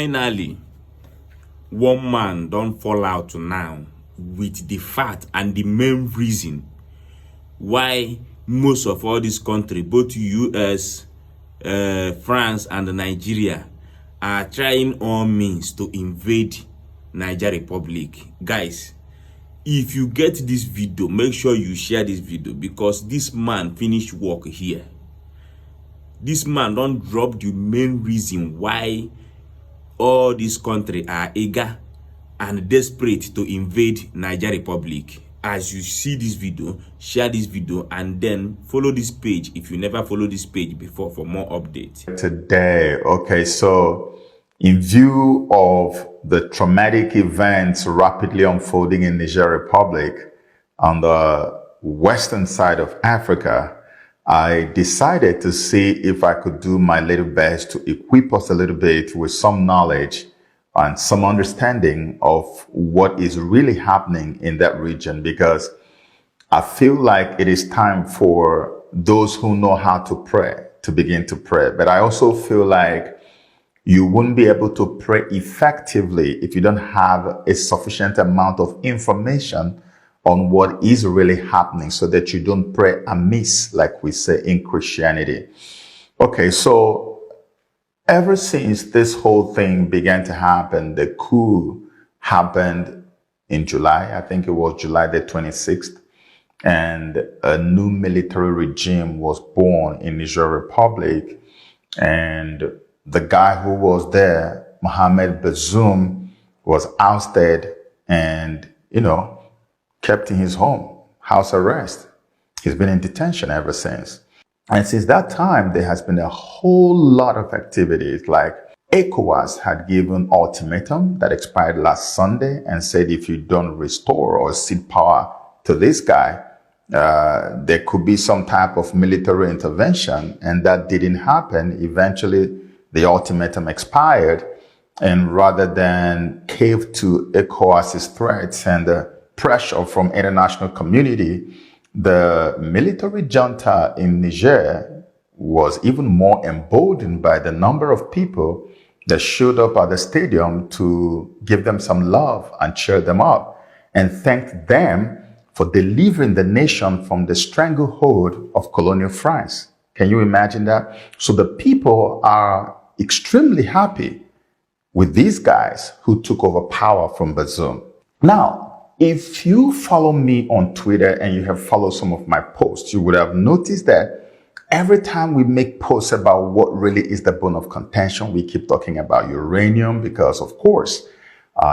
Finally, one man don't fall out now with the fact and the main reason why most of all this country, both US, France and Nigeria, are trying all means to invade Niger Republic. Guys, if you get this video, make sure you share this video, because this man finished work here. This man don't drop the main reason why all this country are eager and desperate to invade Niger Republic. As you see this video, share this video and then follow this page if you never follow this page before for more updates. Today, okay, so in view of the traumatic events rapidly unfolding in Niger Republic on the western side of Africa, I decided to see if I could do my little best to equip us a little bit with some knowledge and some understanding of what is really happening in that region, because I feel like it is time for those who know how to pray to begin to pray. But I also feel like you wouldn't be able to pray effectively if you don't have a sufficient amount of information on what is really happening, so that you don't pray amiss, like we say in Christianity. Okay, so ever since this whole thing began to happen, the coup happened in July, I think it was July the 26th, and a new military regime was born in Niger Republic, and the guy who was there, Mohamed Bazoum, was ousted and, kept in his home, house arrest. He's been in detention ever since. And since that time, there has been a whole lot of activities. Like ECOWAS had given ultimatum that expired last Sunday and said if you don't restore or cede power to this guy, there could be some type of military intervention. And that didn't happen. Eventually, the ultimatum expired. And rather than cave to ECOWAS's threats and the pressure from international community, the military junta in Niger was even more emboldened by the number of people that showed up at the stadium to give them some love and cheer them up and thanked them for delivering the nation from the stranglehold of colonial France. Can you imagine that? So the people are extremely happy with these guys who took over power from Bazoum. Now, if you follow me on Twitter and you have followed some of my posts, you would have noticed that every time we make posts about what really is the bone of contention, we keep talking about uranium, because, of course,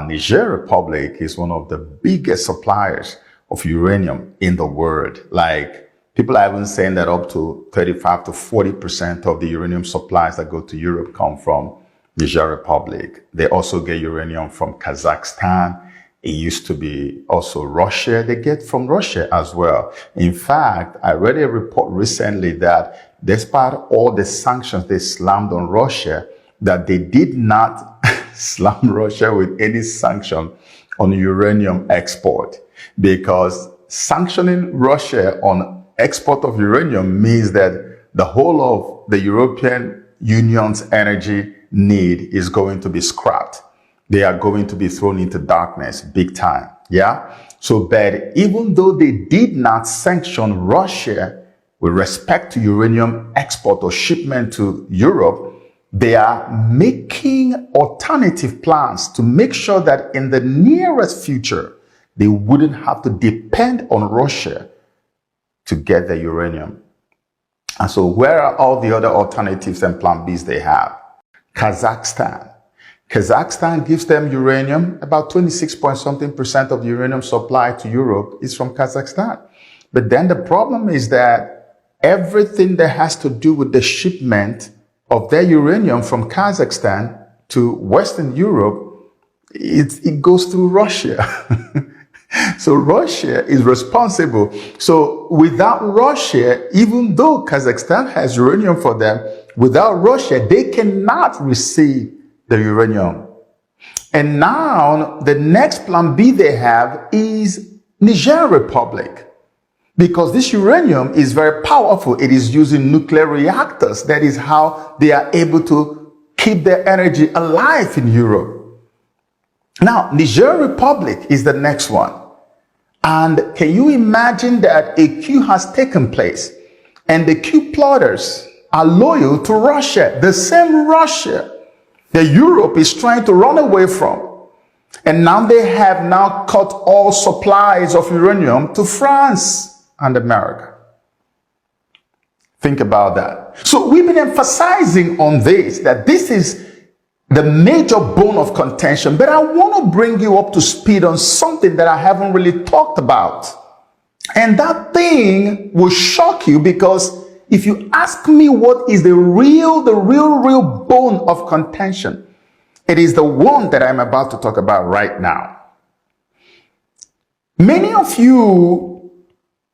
Niger Republic is one of the biggest suppliers of uranium in the world. Like, people are even saying that up to 35 to 40% of the uranium supplies that go to Europe come from Niger Republic. They also get uranium from Kazakhstan. It used to be also Russia. They get from Russia as well. In fact, I read a report recently that despite all the sanctions they slammed on Russia, that they did not slam Russia with any sanction on uranium export, because sanctioning Russia on export of uranium means that the whole of the European Union's energy need is going to be scrapped. They are going to be thrown into darkness big time. Yeah. So, but even though they did not sanction Russia with respect to uranium export or shipment to Europe, they are making alternative plans to make sure that in the nearest future, they wouldn't have to depend on Russia to get the uranium. And so where are all the other alternatives and plan Bs they have? Kazakhstan. Kazakhstan gives them uranium. About 26% of the uranium supply to Europe is from Kazakhstan. But then the problem is that everything that has to do with the shipment of their uranium from Kazakhstan to Western Europe, it goes through Russia. So Russia is responsible. So without Russia, even though Kazakhstan has uranium for them, without Russia, they cannot receive the uranium. And now the next plan B they have is Niger Republic, because this uranium is very powerful. It is used in nuclear reactors. That is how they are able to keep their energy alive in Europe. Now, Niger Republic is the next one. And can you imagine that a coup has taken place and the coup plotters are loyal to Russia, the same Russia that Europe is trying to run away from. And now they have now cut all supplies of uranium to France and America. Think about that. So we've been emphasizing on this, that this is the major bone of contention, but I want to bring you up to speed on something that I haven't really talked about. And that thing will shock you, because if you ask me what is the real bone of contention, it is the one that I'm about to talk about right now. Many of you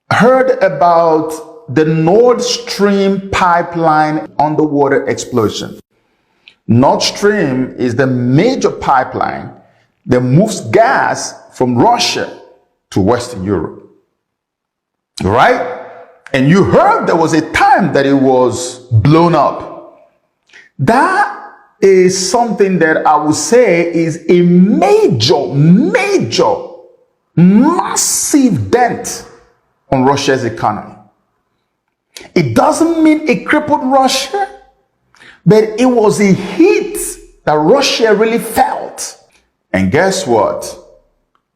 heard about the Nord Stream pipeline underwater explosion. Nord Stream is the major pipeline that moves gas from Russia to Western Europe. Right? And you heard there was a time that it was blown up. That is something that I would say is a massive dent on Russia's economy. It doesn't mean it crippled Russia, but it was a hit that Russia really felt. And guess what?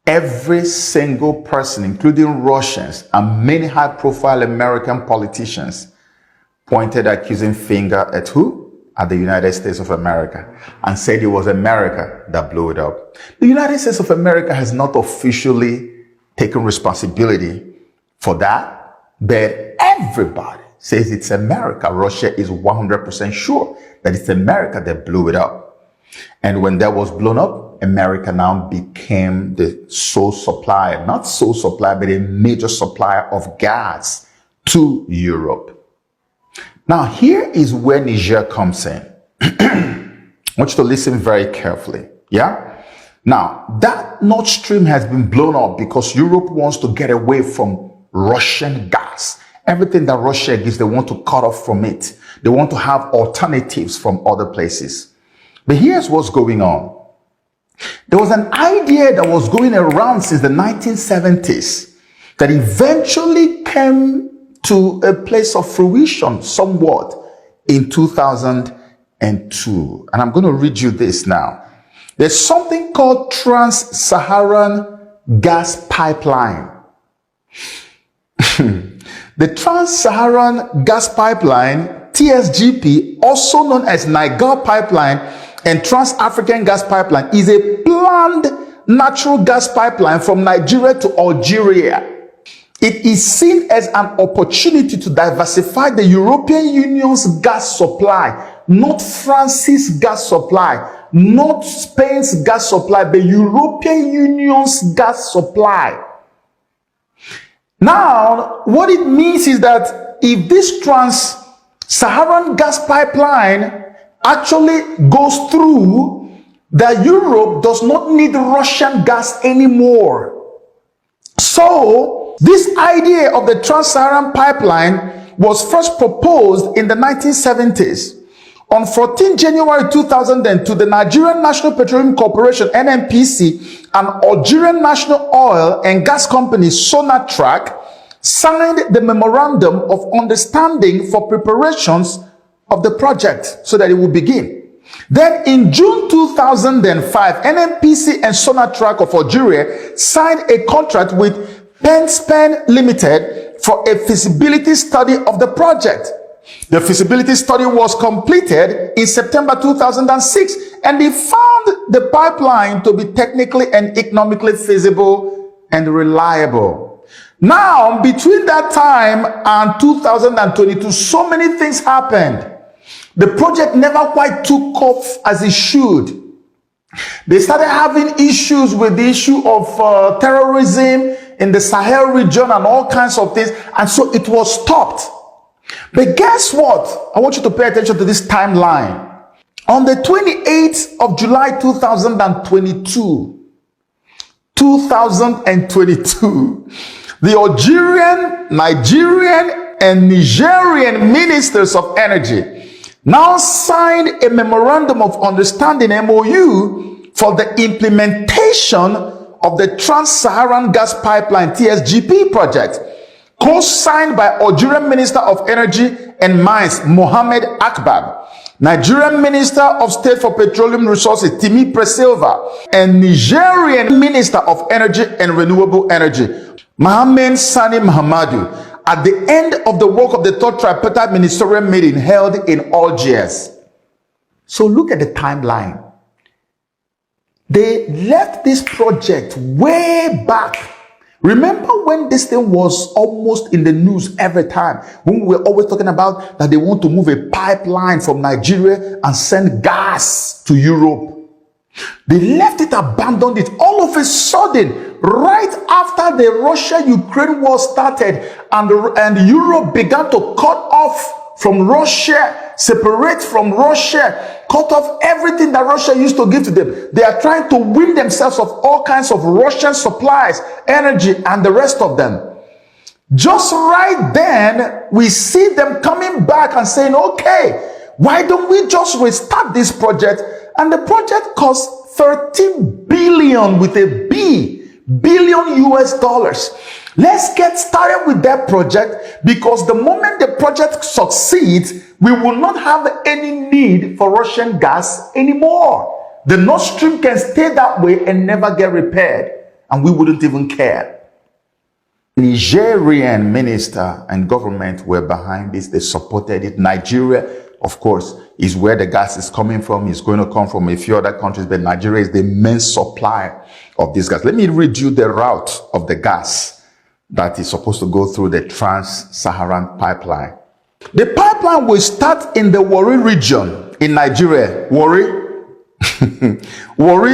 Every single person, including Russians and many high-profile American politicians, pointed accusing finger at who? At the United States of America, and said it was America that blew it up. The United States of America has not officially taken responsibility for that, but everybody says it's America. Russia is 100% sure that it's America that blew it up. And when that was blown up, America now became the sole supplier, not sole supplier, but a major supplier of gas to Europe. Now, here is where Niger comes in. I want you to listen very carefully. Yeah? Now, that Nord Stream has been blown up because Europe wants to get away from Russian gas. Everything that Russia gives, they want to cut off from it. They want to have alternatives from other places. But here's what's going on. There was an idea that was going around since the 1970s that eventually came to a place of fruition somewhat in 2002. And I'm going to read you this now. There's something called Trans-Saharan Gas Pipeline. The Trans-Saharan Gas Pipeline, TSGP, also known as Niger Pipeline and Trans-African Gas Pipeline, is a planned natural gas pipeline from Nigeria to Algeria. It is seen as an opportunity to diversify the European Union's gas supply, not France's gas supply, not Spain's gas supply, but European Union's gas supply. Now, what it means is that if this Trans-Saharan gas pipeline actually goes through, that Europe does not need Russian gas anymore. So, this idea of the Trans-Saharan pipeline was first proposed in the 1970s. On 14 January 2002, the Nigerian National Petroleum Corporation, NNPC, and Algerian National Oil and Gas Company, Sonatrach, signed the Memorandum of Understanding for preparations of the project so that it would begin. Then in June 2005, NNPC and Sonatrach of Algeria signed a contract with Penspen Limited for a feasibility study of the project. The feasibility study was completed in September 2006, and they found the pipeline to be technically and economically feasible and reliable. Now, between that time and 2022, so many things happened. The project never quite took off as it should. They started having issues with the issue of terrorism in the Sahel region and all kinds of things, and so it was stopped. But guess what? I want you to pay attention to this timeline. On the 28th of July 2022, the Algerian, Nigerian, and Nigerian ministers of energy, now signed a memorandum of understanding MOU for the implementation of the Trans-Saharan Gas Pipeline TSGP project, co-signed by Algerian Minister of Energy and Mines Mohamed Akbab, Nigerian Minister of State for Petroleum Resources Timi Presilva, and Nigerian Minister of Energy and Renewable Energy Mohamed Sani Mahamadou, at the end of the work of the third tripartite ministerial meeting held in Algiers. So look at the timeline. They left this project way back. Remember when this thing was almost in the news every time, when we were always talking about that they want to move a pipeline from Nigeria and send gas to Europe. They left it, abandoned it. All of a sudden, right after the Russia-Ukraine war started and Europe began to cut off from Russia, separate from Russia, cut off everything that Russia used to give to them. They are trying to win themselves of all kinds of Russian supplies, energy, and the rest of them. Just right then, we see them coming back and saying, okay, why don't we just restart this project? And the project cost 13 billion with a B, billion US dollars. Let's get started with that project, because the moment the project succeeds, we will not have any need for Russian gas anymore. The Nord Stream can stay that way and never get repaired, and we wouldn't even care. The Nigerian minister and government were behind this. They supported it. Nigeria, of course, is where the gas is coming from. It's going to come from a few other countries, but Nigeria is the main supplier of this gas. Let me read you the route of the gas that is supposed to go through the Trans-Saharan pipeline. The pipeline will start in the Warri region in Nigeria. Warri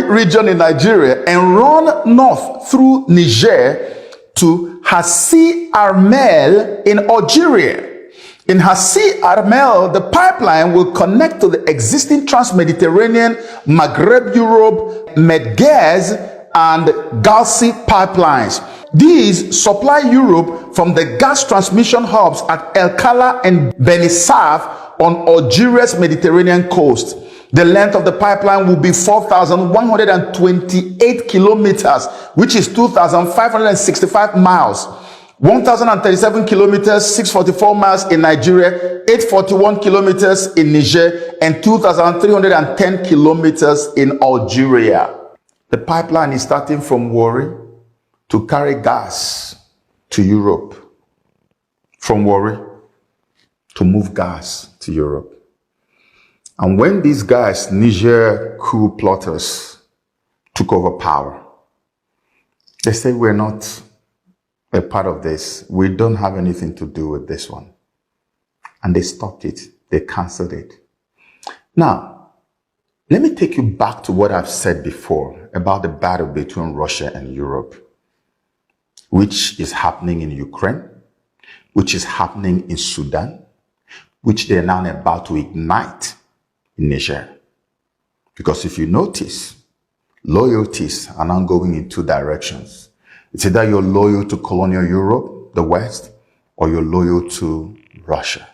region in Nigeria, and run north through Niger to Hassi Armel in Algeria. In Hassi Armel, the pipeline will connect to the existing Trans-Mediterranean, Maghreb Europe, Medgaz, and Galsi pipelines. These supply Europe from the gas transmission hubs at El Kala and Benisaf on Algeria's Mediterranean coast. The length of the pipeline will be 4,128 kilometers, which is 2,565 miles. 1,037 kilometers, 644 miles in Nigeria, 841 kilometers in Niger, and 2,310 kilometers in Algeria. The pipeline is starting from Warri to carry gas to Europe. From Warri to move gas to Europe. And when these guys, Niger coup plotters, took over power, they said, we're not a part of this. We don't have anything to do with this one. And they stopped it. They canceled it. Now, let me take you back to what I've said before about the battle between Russia and Europe, which is happening in Ukraine, which is happening in Sudan, which they're now about to ignite in Niger. Because if you notice, loyalties are now going in two directions. It's either you're loyal to colonial Europe, the West, or you're loyal to Russia.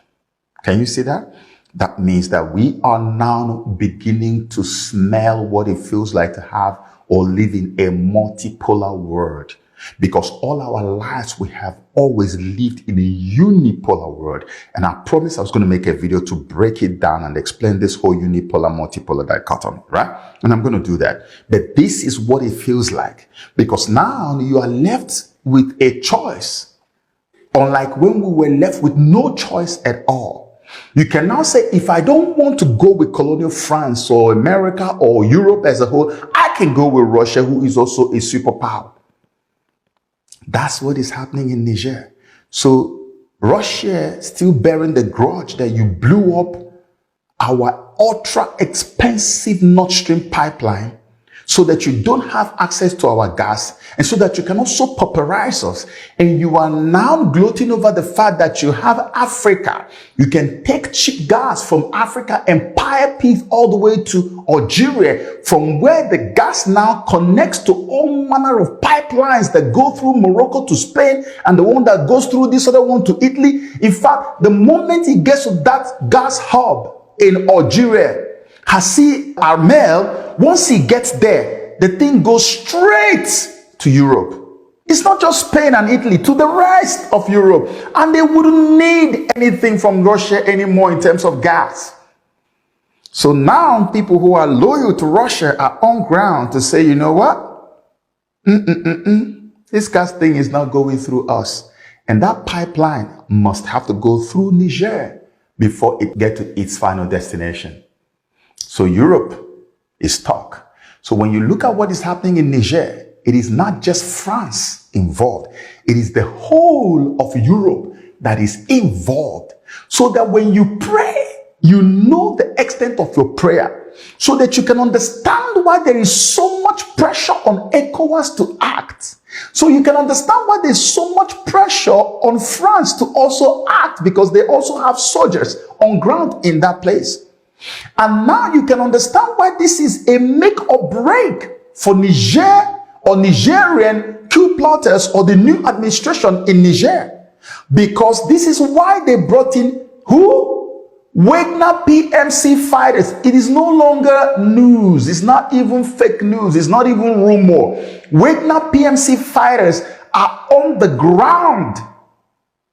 Can you see that? That means that we are now beginning to smell what it feels like to have or live in a multipolar world. Because all our lives, we have always lived in a unipolar world. And I promised I was going to make a video to break it down and explain this whole unipolar, multipolar dichotomy, right? And I'm going to do that. But this is what it feels like. Because now you are left with a choice. Unlike when we were left with no choice at all. You can now say, if I don't want to go with colonial France or America or Europe as a whole, I can go with Russia, who is also a superpower. That's what is happening in Niger. So Russia still bearing the grudge that you blew up our ultra expensive Nord Stream pipeline so that you don't have access to our gas and so that you can also pauperize us. And you are now gloating over the fact that you have Africa. You can take cheap gas from Africa and pipe it all the way to Algeria, from where the gas now connects to all manner of pipelines that go through Morocco to Spain and the one that goes through this other one to Italy. In fact, the moment it gets to that gas hub in Algeria, Hassi Armel, once he gets there, the thing goes straight to Europe. It's not just Spain and Italy, to the rest of Europe. And they wouldn't need anything from Russia anymore in terms of gas. So now people who are loyal to Russia are on ground to say, you know what? This gas thing is not going through us. And that pipeline must have to go through Niger before it gets to its final destination. So Europe is stuck. So when you look at what is happening in Niger, it is not just France involved. It is the whole of Europe that is involved. So that when you pray, you know the extent of your prayer. So that you can understand why there is so much pressure on ECOWAS to act. So you can understand why there's so much pressure on France to also act, because they also have soldiers on ground in that place. And now you can understand why this is a make or break for Niger or Nigerian coup plotters or the new administration in Niger. Because this is why they brought in who? Wagner PMC fighters. It is no longer news. It's not even fake news. It's not even rumor. Wagner PMC fighters are on the ground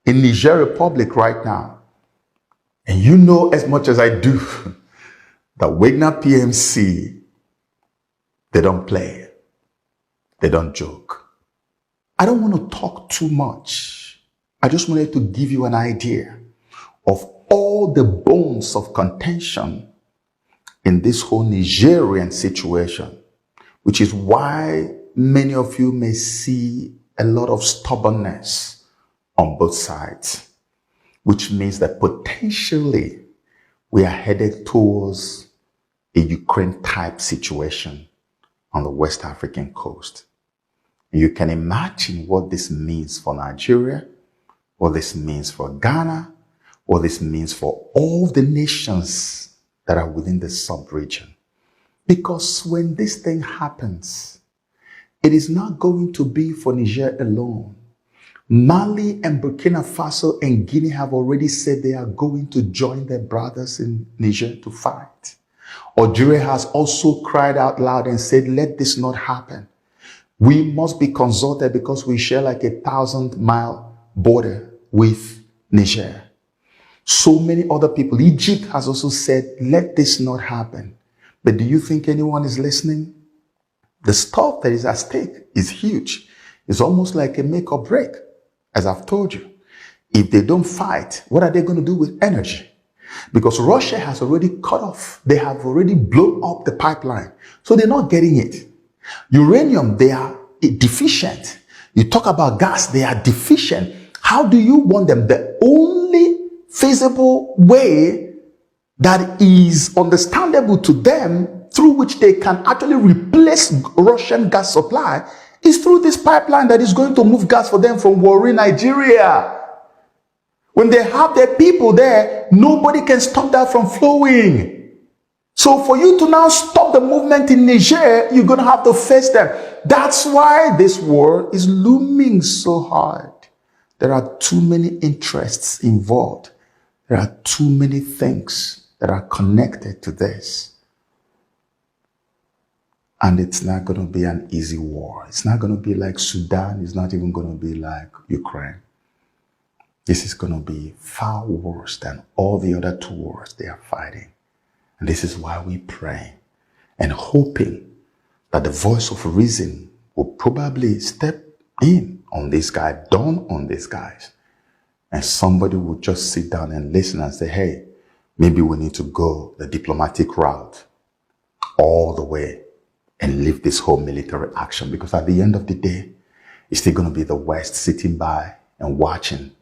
in Niger Republic right now. And you know as much as I do that Wagner PMC, they don't play. They don't joke. I don't want to talk too much. I just wanted to give you an idea of all the bones of contention in this whole Nigerian situation, which is why many of you may see a lot of stubbornness on both sides, which means that potentially we are headed towards a Ukraine-type situation on the West African coast. You can imagine what this means for Nigeria, what this means for Ghana, what this means for all the nations that are within the sub-region. Because when this thing happens, it is not going to be for Niger alone. Mali and Burkina Faso and Guinea have already said they are going to join their brothers in Niger to fight. Algeria has also cried out loud and said, let this not happen. We must be consulted because we share like 1,000-mile border with Niger. So many other people. Egypt has also said, let this not happen. But do you think anyone is listening? The stuff that is at stake is huge. It's almost like a make or break, as I've told you. If they don't fight, what are they going to do with energy? Because Russia has already cut off. They have already blown up the pipeline. So they're not getting it. Uranium, they are deficient. You talk about gas, they are deficient. How do you want them? The only feasible way that is understandable to them, through which they can actually replace Russian gas supply, is through this pipeline that is going to move gas for them from Warri, Nigeria. When they have their people there, nobody can stop that from flowing. So for you to now stop the movement in Niger, you're going to have to face them. That's why this war is looming so hard. There are too many interests involved. There are too many things that are connected to this. And it's not going to be an easy war. It's not going to be like Sudan. It's not even going to be like Ukraine. This is going to be far worse than all the other two wars they are fighting. And this is why we pray and hoping that the voice of reason will probably step in on this guy, dawn on these guys. And somebody will just sit down and listen and say, hey, maybe we need to go the diplomatic route all the way and leave this whole military action. Because at the end of the day, it's still going to be the West sitting by and watching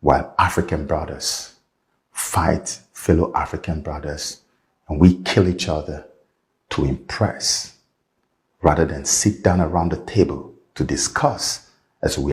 while African brothers fight fellow African brothers and we kill each other to impress rather than sit down around the table to discuss as we